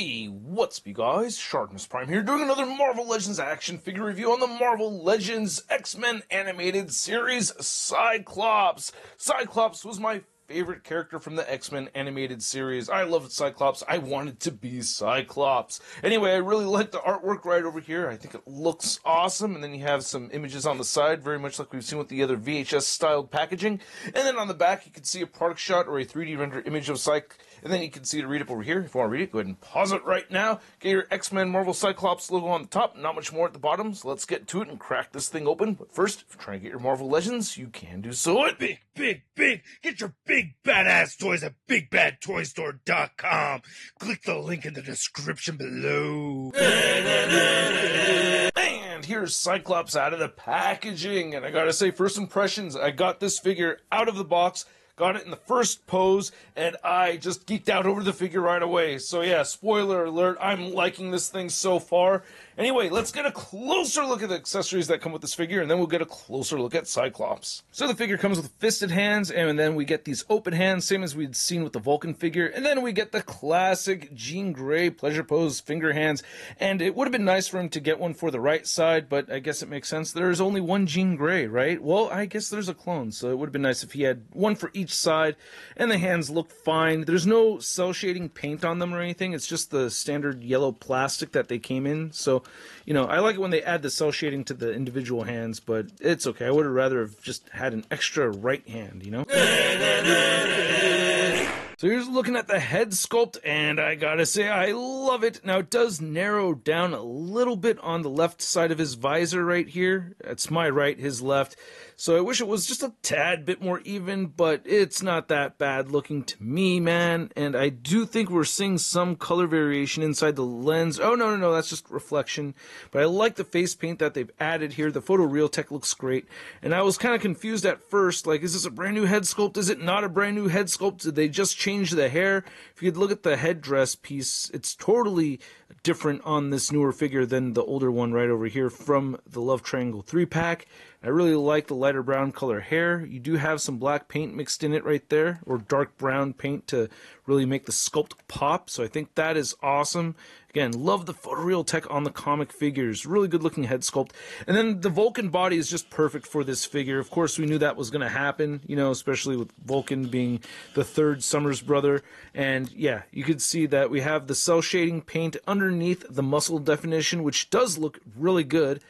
Hey, what's up you guys? ShartimusPrime here doing another Marvel Legends action figure review on the Marvel Legends X-Men animated series Cyclops. Cyclops was my favorite character from the X-Men animated series. I loved Cyclops. I wanted to be Cyclops. Anyway, I really like the artwork right over here. I think it looks awesome. And then you have some images on the side, very much like we've seen with the other VHS-styled packaging. And then on the back, you can see a product shot or a 3D rendered image of Cyclops. And then you can see to read up over here. If you want to read it, go ahead and pause it right now. Get your X-Men Marvel Cyclops logo on the top, not much more at the bottom. So let's get to it and crack this thing open. But first, if you're trying to get your Marvel Legends, you can do so at Big! Get your big badass toys at BigBadToyStore.com. Click the link in the description below. And here's Cyclops out of the packaging. And I gotta say, first impressions, I got this figure out of the box. Got it in the first pose, and I just geeked out over the figure right away. So yeah, spoiler alert, I'm liking this thing so far. Anyway, let's get a closer look at the accessories that come with this figure, and then we'll get a closer look at Cyclops. So the figure comes with fisted hands, and then we get these open hands, same as we'd seen with the Vulcan figure. And then we get the classic Jean Grey pleasure pose finger hands. And it would have been nice for him to get one for the right side, but I guess it makes sense. There's only one Jean Grey, right? Well, I guess there's a clone, so it would have been nice if he had one for each side, and the hands look fine. There's no cell shading paint on them or anything. It's just the standard yellow plastic that they came in. So, you know, I like it when they add the cell shading to the individual hands, but it's okay. I would have rather have just had an extra right hand, you know? So here's looking at the head sculpt, and I gotta say, I love it. Now, it does narrow down a little bit on the left side of his visor right here. That's my right, his left. So I wish it was just a tad bit more even, but it's not that bad looking to me, man. And I do think we're seeing some color variation inside the lens. Oh, no, that's just reflection. But I like the face paint that they've added here. The photoreal tech looks great. And I was kind of confused at first, like, is this a brand new head sculpt? Is it not a brand new head sculpt? Did they just change the hair? If you could look at the headdress piece, it's totally different on this newer figure than the older one right over here from the Love Triangle 3-pack. I really like the lighter brown color hair. You do have some black paint mixed in it right there, or dark brown paint to really make the sculpt pop, so I think that is awesome. Again, love the photoreal tech on the comic figures. Really good looking head sculpt. And then the Vulcan body is just perfect for this figure. Of course, we knew that was going to happen, you know, especially with Vulcan being the third Summers brother. And yeah, you could see that we have the cell shading paint underneath the muscle definition, which does look really good.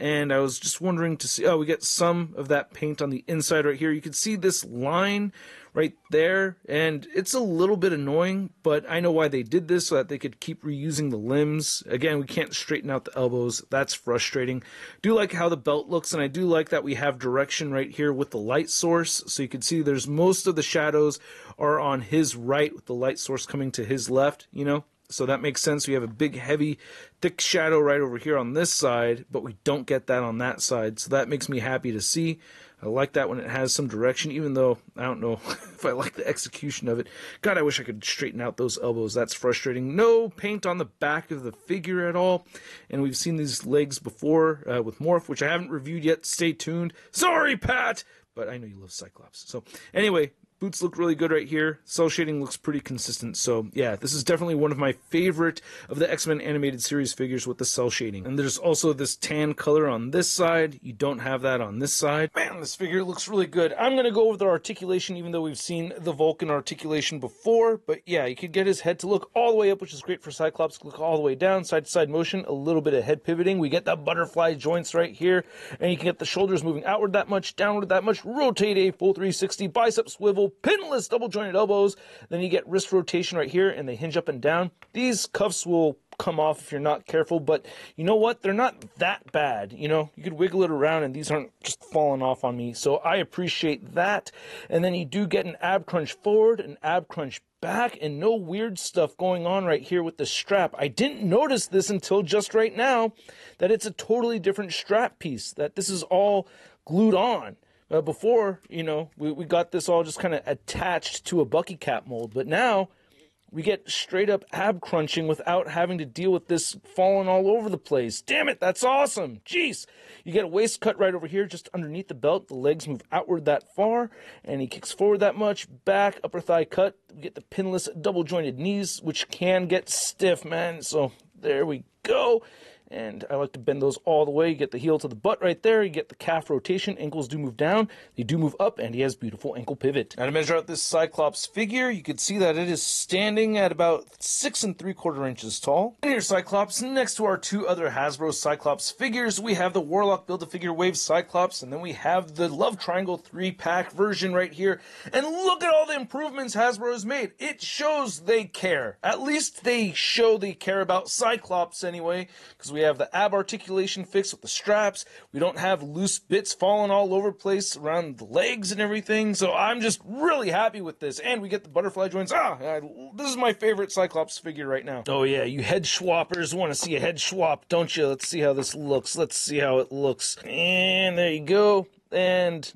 And I was just wondering to see, we get some of that paint on the inside right here. You can see this line right there, and it's a little bit annoying, but I know why they did this, so that they could keep reusing the limbs. Again, we can't straighten out the elbows. That's frustrating. Do like how the belt looks, and I do like that we have direction right here with the light source. So you can see there's most of the shadows are on his right with the light source coming to his left, you know? So that makes sense. We have a big, heavy, thick shadow right over here on this side, but we don't get that on that side. So that makes me happy to see. I like that when it has some direction, even though I don't know if I like the execution of it. God, I wish I could straighten out those elbows. That's frustrating. No paint on the back of the figure at all. And we've seen these legs before with Morph, which I haven't reviewed yet. Stay tuned. Sorry, Pat! But I know you love Cyclops. So anyway, boots look really good right here. Cell shading looks pretty consistent. So yeah, this is definitely one of my favorite of the X-Men animated series figures with the cell shading. And there's also this tan color on this side. You don't have that on this side. Man, this figure looks really good. I'm going to go over the articulation, even though we've seen the Vulcan articulation before. But yeah, you could get his head to look all the way up, which is great for Cyclops. Look all the way down, side-to-side motion, a little bit of head pivoting. We get the butterfly joints right here. And you can get the shoulders moving outward that much, downward that much, rotate a full 360, bicep swivel, pinless double jointed elbows. Then you get wrist rotation right here, and they hinge up and down. These cuffs will come off if you're not careful, but you know what? They're not that bad. You know, you could wiggle it around and these aren't just falling off on me. So I appreciate that. And then you do get an ab crunch forward, an ab crunch back, and no weird stuff going on right here with the strap. I didn't notice this until just right now, that it's a totally different strap piece, that this is all glued on. Before, you know, we got this all just kind of attached to a Bucky cap mold, but now we get straight up ab crunching without having to deal with this falling all over the place. Damn it, that's awesome. Jeez. You get a waist cut right over here, just underneath the belt. The legs move outward that far, and he kicks forward that much. Back, upper thigh cut. We get the pinless double jointed knees, which can get stiff, man. So there we go. And I like to bend those all the way. You get the heel to the butt right there. You get the calf rotation. Ankles do move down. They do move up, and he has beautiful ankle pivot. Now to measure out this Cyclops figure, you can see that it is standing at about 6 3/4 inches tall. And here's Cyclops. Next to our two other Hasbro Cyclops figures, we have the Warlock Build-A-Figure Wave Cyclops, and then we have the Love Triangle 3-pack version right here. And look at all the improvements Hasbro has made. It shows they care. At least they show they care about Cyclops anyway, because we have the ab articulation fixed with the straps. We don't have loose bits falling all over the place around the legs and everything. So I'm just really happy with this. And we get the butterfly joints. This is my favorite Cyclops figure right now. Oh yeah, you head swappers want to see a head swap, don't you? Let's see how this looks. Let's see how it looks. And there you go. And,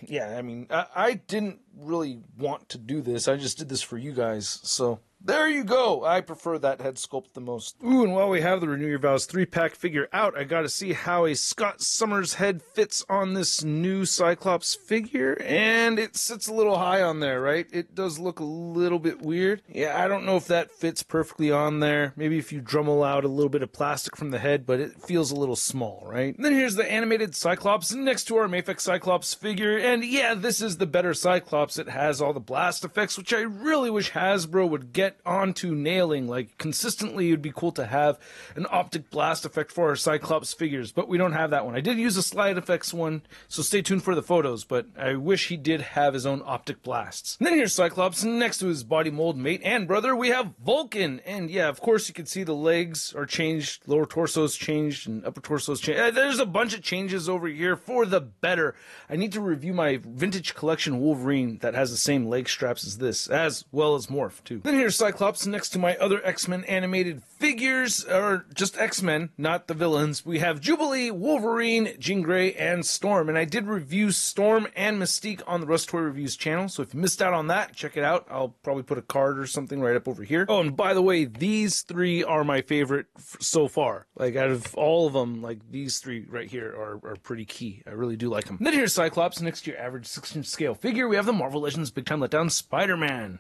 yeah, I mean, I didn't really want to do this. I just did this for you guys. So there you go. I prefer that head sculpt the most. Ooh, and while we have the Renew Your Vows 3-pack figure out, I gotta see how a Scott Summers head fits on this new Cyclops figure. And it sits a little high on there, right? It does look a little bit weird. Yeah, I don't know if that fits perfectly on there. Maybe if you Dremel out a little bit of plastic from the head, but it feels a little small, right? And then here's the animated Cyclops next to our Mafex Cyclops figure. And yeah, this is the better Cyclops. It has all the blast effects, which I really wish Hasbro would get onto nailing. Like, consistently, it would be cool to have an optic blast effect for our Cyclops figures, but we don't have that one. I did use a slide effects one, so stay tuned for the photos, but I wish he did have his own optic blasts. And then here's Cyclops. Next to his body mold mate and brother, we have Vulcan. And yeah, of course, you can see the legs are changed, lower torso's changed, and upper torso's changed. There's a bunch of changes over here for the better. I need to review my vintage collection Wolverine that has the same leg straps as this, as well as Morph, too. Then here's Cyclops next to my other X-Men animated figures, or just X-Men, not the villains. We have Jubilee, Wolverine, Jean Grey, and Storm. And I did review Storm and Mystique on the Russ Toy Reviews channel, so if you missed out on that, check it out. I'll probably put a card or something right up over here. Oh, and by the way, these three are my favorite so far. Like, out of all of them, like, these three right here are pretty key. I really do like them. And then here's Cyclops next to your average 6-inch scale figure. We have the Marvel Legends Big Time Letdown Spider-Man.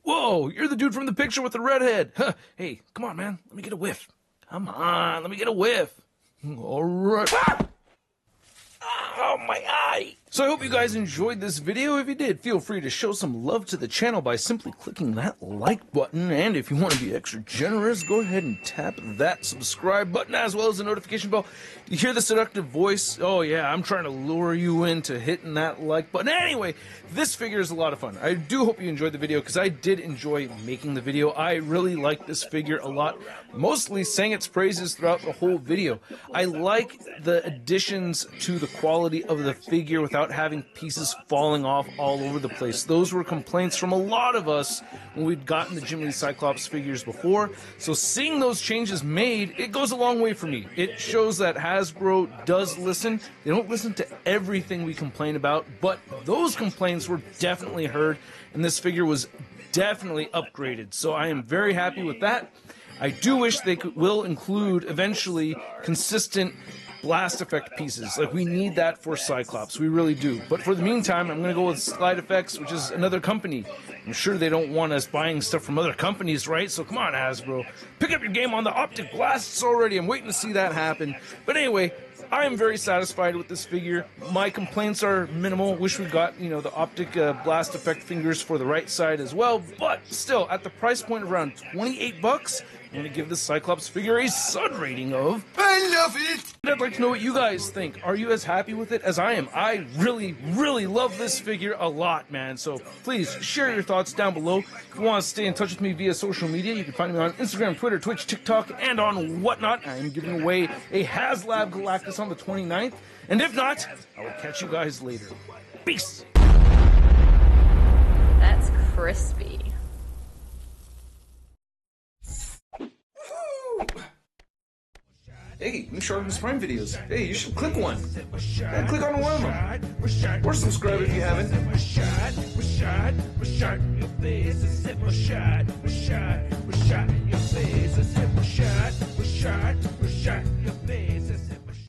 Whoa, you're the dude from the picture with the red head. Huh. Hey, come on, man. Let me get a whiff. Come on, let me get a whiff. All right. Ah! Oh, my eye. So I hope you guys enjoyed this video. If you did, feel free to show some love to the channel by simply clicking that like button. And if you want to be extra generous, go ahead and tap that subscribe button as well as the notification bell. You hear the seductive voice? Oh yeah, I'm trying to lure you into hitting that like button. Anyway, this figure is a lot of fun. I do hope you enjoyed the video because I did enjoy making the video. I really like this figure a lot. Mostly sang its praises throughout the whole video. I like the additions to the quality of the figure without having pieces falling off all over the place. Those were complaints from a lot of us when we'd gotten the Jim Lee Cyclops figures before. So seeing those changes made, it goes a long way for me. It shows that Hasbro does listen. They don't listen to everything we complain about, but those complaints were definitely heard, and this figure was definitely upgraded. So I am very happy with that. I do wish they will include eventually consistent blast effect pieces. Like, we need that for Cyclops. We really do. But for the meantime, I'm going to go with Slide Effects, which is another company. I'm sure they don't want us buying stuff from other companies, right? So come on, Hasbro. Pick up your game on the optic blasts already. I'm waiting to see that happen. But anyway, I am very satisfied with this figure. My complaints are minimal. Wish we got, the optic blast effect fingers for the right side as well. But still, at the price point of around $28, I'm going to give this Cyclops figure a Sud rating of... I love it! And I'd like to know what you guys think. Are you as happy with it as I am? I really, really love this figure a lot, man. So please share your thoughts down below. If you want to stay in touch with me via social media, you can find me on Instagram, Twitter, Twitch, TikTok, and on whatnot. I'm giving away a HasLab Galactus on the 29th. And if not, I will catch you guys later. Peace! That's crispy. Hey, new Shartimus Prime videos. Hey, you should click one. Yeah, click on one of them. Or subscribe if you haven't. Your face.